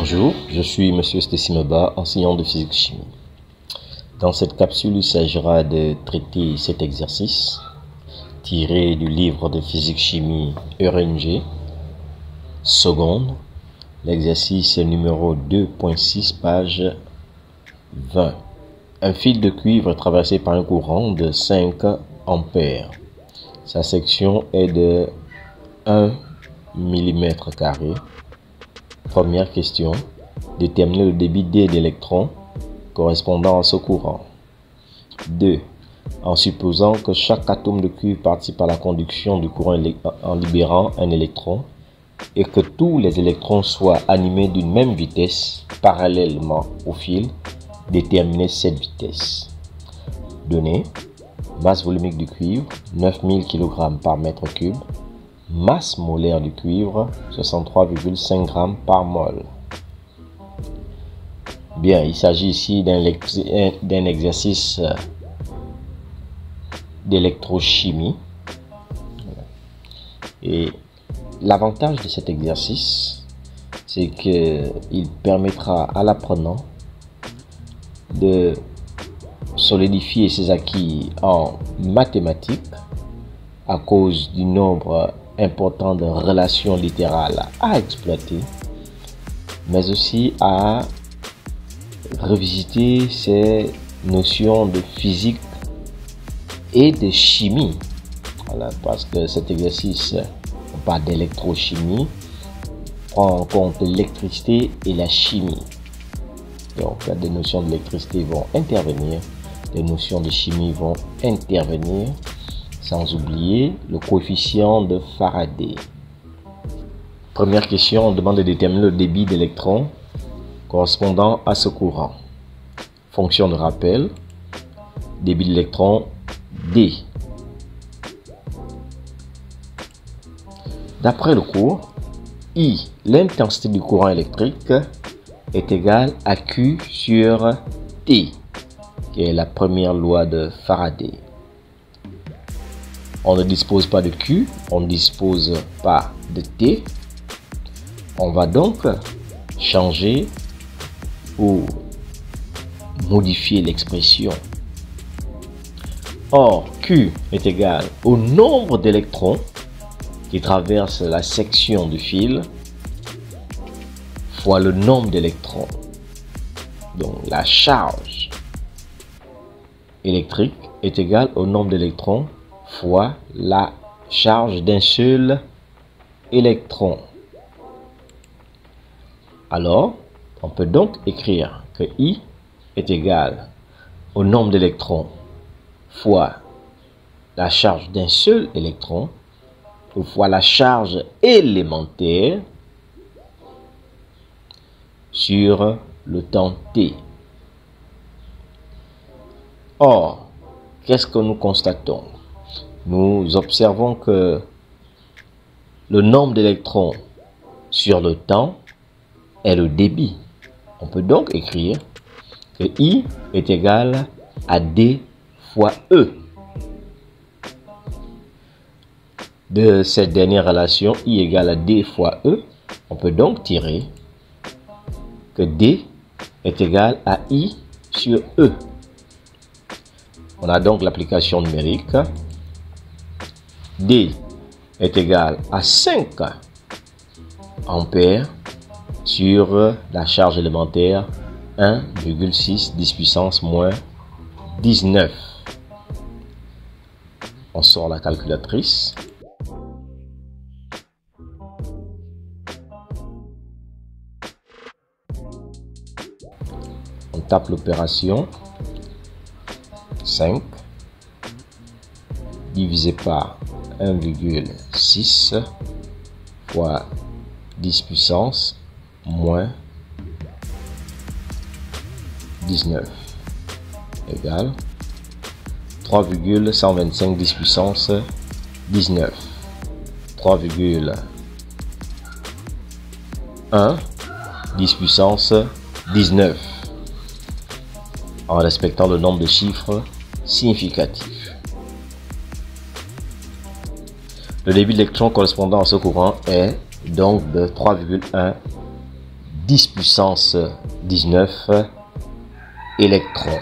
Bonjour, je suis Monsieur Stessimoba, enseignant de physique-chimie. Dans cette capsule, il s'agira de traiter cet exercice tiré du livre de physique-chimie Ehringer, seconde. L'exercice numéro 2.6, page 20. Un fil de cuivre est traversé par un courant de 5 ampères. Sa section est de 1 mm². Première question. Déterminer le débit D d'électrons correspondant à ce courant. 2. En supposant que chaque atome de cuivre participe à la conduction du courant en libérant un électron et que tous les électrons soient animés d'une même vitesse parallèlement au fil, déterminer cette vitesse. Données. Masse volumique du cuivre, 9000 kg par mètre cube. Masse molaire du cuivre, 63,5 g par mol. Bien, il s'agit ici d'un exercice d'électrochimie. Et l'avantage de cet exercice, c'est qu'il permettra à l'apprenant de solidifier ses acquis en mathématiques à cause du nombre important de relations littérales à exploiter, mais aussi à revisiter ces notions de physique et de chimie. Voilà, parce que cet exercice, on parle d'électrochimie, prend en compte l'électricité et la chimie. Donc, des notions d'électricité vont intervenir, des notions de chimie vont intervenir, sans oublier le coefficient de Faraday. Première question, on demande de déterminer le débit d'électrons correspondant à ce courant. Fonction de rappel, débit d'électrons D. D'après le cours, I, l'intensité du courant électrique, est égale à Q sur T, qui est la première loi de Faraday. On ne dispose pas de Q, on ne dispose pas de T. On va donc changer ou modifier l'expression. Or, Q est égal au nombre d'électrons qui traversent la section du fil fois le nombre d'électrons. Donc, la charge électrique est égale au nombre d'électrons fois la charge d'un seul électron. Alors, on peut donc écrire que I est égal au nombre d'électrons fois la charge d'un seul électron fois la charge élémentaire sur le temps T. Or, qu'est-ce que nous constatons? Nous observons que le nombre d'électrons sur le temps est le débit. On peut donc écrire que I est égal à D fois E. De cette dernière relation, I égale à D fois E, on peut donc tirer que D est égal à I sur E. On a donc l'application numérique. D est égal à 5 ampères sur la charge élémentaire 1,6 10 puissance moins 19. On sort la calculatrice. On tape l'opération. 5 divisé par 1,6 fois 10 puissance moins 19 égale 3,125 10 puissance 19. 3,1 10 puissance 19 en respectant le nombre de chiffres significatifs. Le débit d'électrons correspondant à ce courant est donc de 3,1 10 puissance 19 électrons.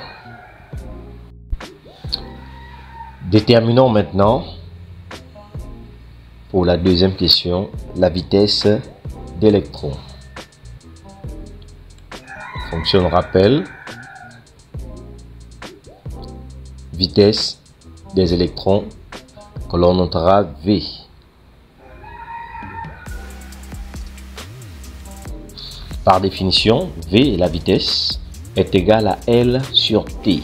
Déterminons maintenant, pour la deuxième question, la vitesse d'électrons. Fonction rappel. Vitesse des électrons que l'on notera V. Par définition, V, la vitesse, est égale à L sur T.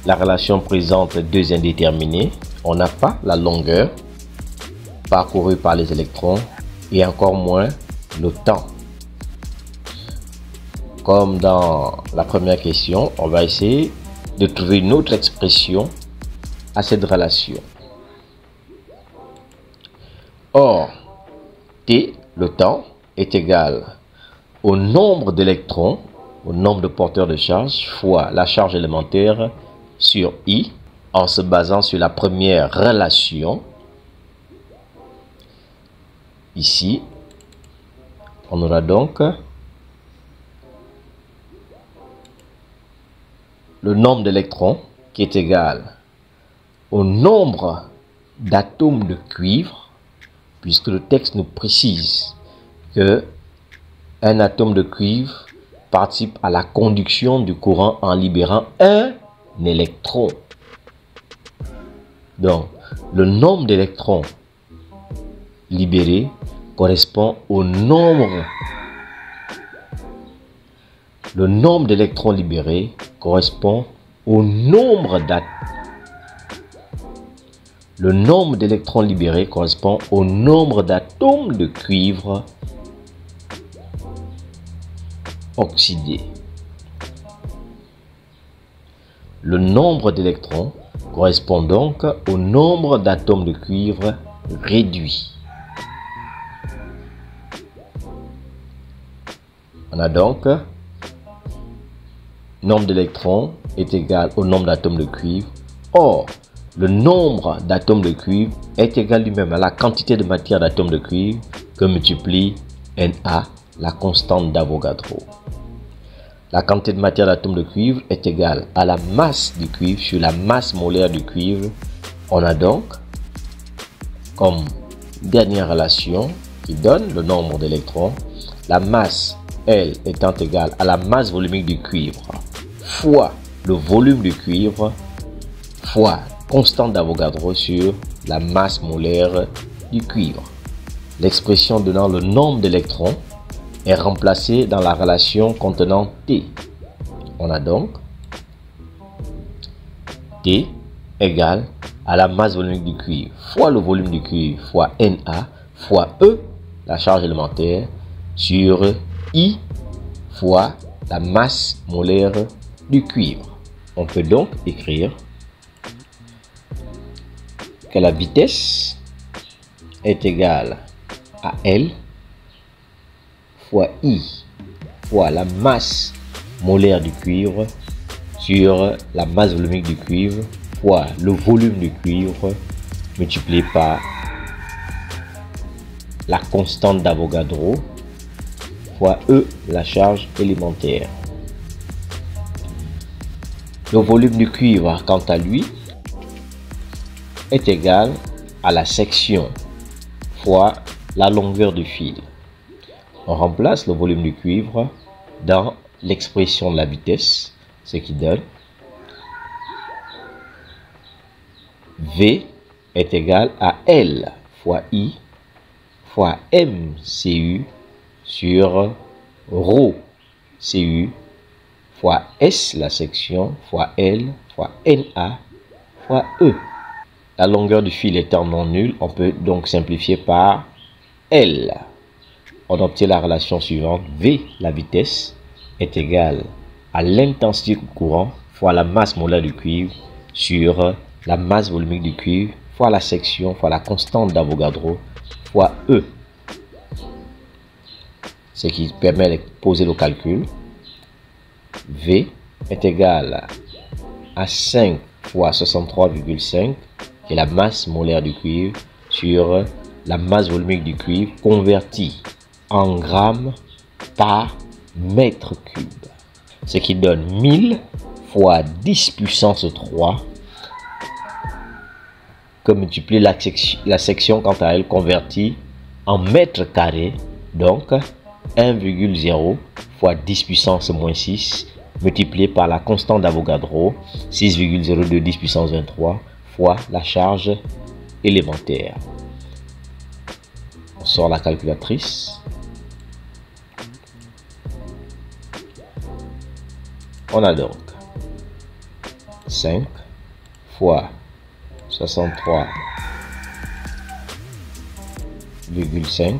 La relation présente deux indéterminés. On n'a pas la longueur parcourue par les électrons et encore moins le temps. Comme dans la première question, on va essayer de trouver une autre expression à cette relation. Or, T, le temps, est égal au nombre d'électrons, au nombre de porteurs de charge, fois la charge élémentaire sur I, en se basant sur la première relation. Ici, on aura donc le nombre d'électrons qui est égal au nombre d'atomes de cuivre, puisque le texte nous précise que un atome de cuivre participe à la conduction du courant en libérant un électron. Donc, le nombre d'électrons libérés correspond au nombre. Le nombre d'électrons libérés correspond au nombre d'atomes. Le nombre d'électrons libérés correspond au nombre d'atomes de cuivre oxydés. Le nombre d'électrons correspond donc au nombre d'atomes de cuivre réduits. On a donc nombre d'électrons est égal au nombre d'atomes de cuivre. Or, le nombre d'atomes de cuivre est égal lui-même à la quantité de matière d'atomes de cuivre que multiplie Na, la constante d'Avogadro. La quantité de matière d'atomes de cuivre est égale à la masse du cuivre sur la masse molaire du cuivre. On a donc comme dernière relation qui donne le nombre d'électrons, la masse L étant égale à la masse volumique du cuivre fois le volume du cuivre fois constante d'Avogadro sur la masse molaire du cuivre. L'expression donnant le nombre d'électrons est remplacée dans la relation contenant T. On a donc T égale à la masse volumique du cuivre fois le volume du cuivre fois Na fois E, la charge élémentaire, sur I fois la masse molaire du cuivre. On peut donc écrire que la vitesse est égale à L fois I fois la masse molaire du cuivre sur la masse volumique du cuivre fois le volume du cuivre multiplié par la constante d'Avogadro fois E, la charge élémentaire. Le volume du cuivre, quant à lui, est égal à la section fois la longueur du fil. On remplace le volume du cuivre dans l'expression de la vitesse, ce qui donne V est égal à L fois I fois MCU sur ρ CU fois S, la section, fois L fois Na fois E. La longueur du fil étant non nulle, on peut donc simplifier par L. On obtient la relation suivante. V, la vitesse, est égale à l'intensité du courant fois la masse molaire du cuivre sur la masse volumique du cuivre fois la section fois la constante d'Avogadro fois E. Ce qui permet de poser le calcul. V est égal à 5 fois 63,5 qui est la masse molaire du cuivre sur la masse volumique du cuivre convertie en grammes par mètre cube. Ce qui donne 1000 fois 10 puissance 3 que multiplier la section quant à elle convertie en mètres carrés. Donc 1,0 fois 10 puissance moins 6 multiplié par la constante d'Avogadro 6,02 10 puissance 23 fois la charge élémentaire. On sort la calculatrice. On a donc 5 fois 63,5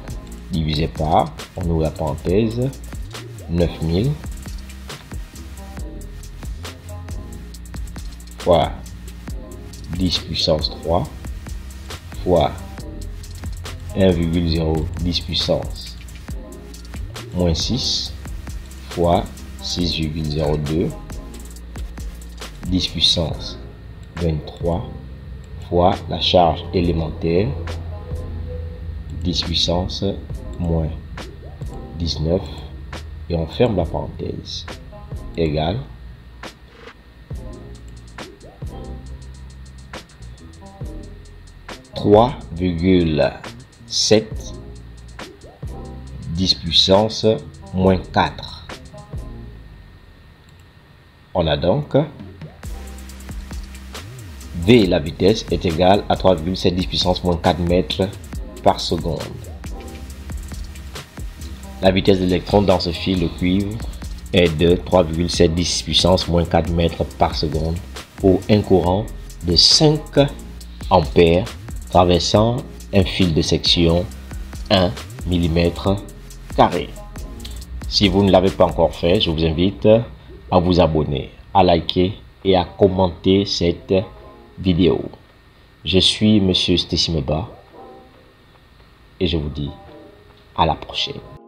divisé par, on ouvre la parenthèse, 9000 fois 10 puissance 3 fois 1,0 10 puissance moins 6 fois 6,02 10 puissance 23 fois la charge élémentaire 10 puissance moins 19 et on ferme la parenthèse égale 3,7 10 puissance moins 4. On a donc V, la vitesse, est égale à 3,7 10 puissance moins 4 mètres par seconde. La vitesse de l'électron dans ce fil de cuivre est de 3,7 10 puissance moins 4 mètres par seconde pour un courant de 5 ampères traversant un fil de section 1 mm carré. Si vous ne l'avez pas encore fait, je vous invite à vous abonner, à liker et à commenter cette vidéo. Je suis Monsieur Stésimeba et je vous dis à la prochaine.